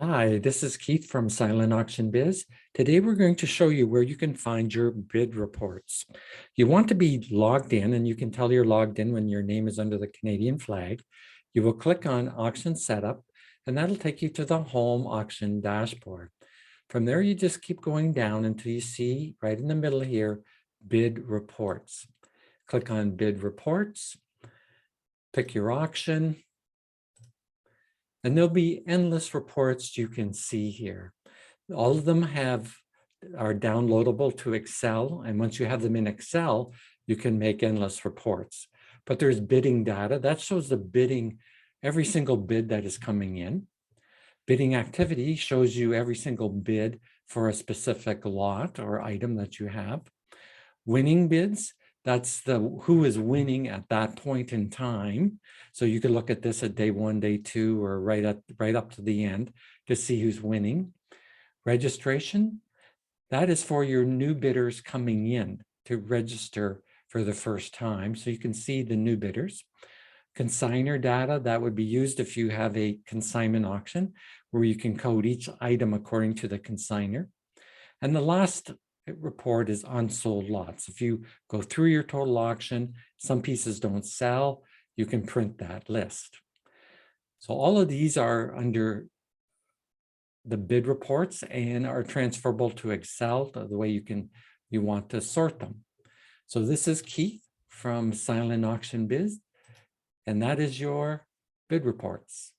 Hi, this is Keith from Silent Auction Biz. Today we're going to show you where you can find your bid reports. You want to be logged in, and you can tell you're logged in when your name is under the Canadian flag. You will click on Auction Setup, and that'll take you to the Home Auction dashboard. From there, you just keep going down until you see right in the middle here, Bid Reports. Click on Bid Reports, pick your auction, and there'll be endless reports you can see here. All of them are downloadable to Excel. And once you have them in Excel, you can make endless reports. But there's bidding data that shows the bidding, every single bid that is coming in. Bidding activity shows you every single bid for a specific lot or item that you have. Winning bids, that's who is winning at that point in time. So you can look at this at day 1, day 2, or right up to the end to see who's winning. Registration, that is for your new bidders coming in to register for the first time. So you can see the new bidders. Consignor data, that would be used if you have a consignment auction where you can code each item according to the consignor. And the last report is unsold lots. If you go through your total auction, some pieces don't sell, you can print that list. So all of these are under the bid reports and are transferable to Excel the way you want to sort them. So this is Keith from Silent Auction Biz, and that is your bid reports.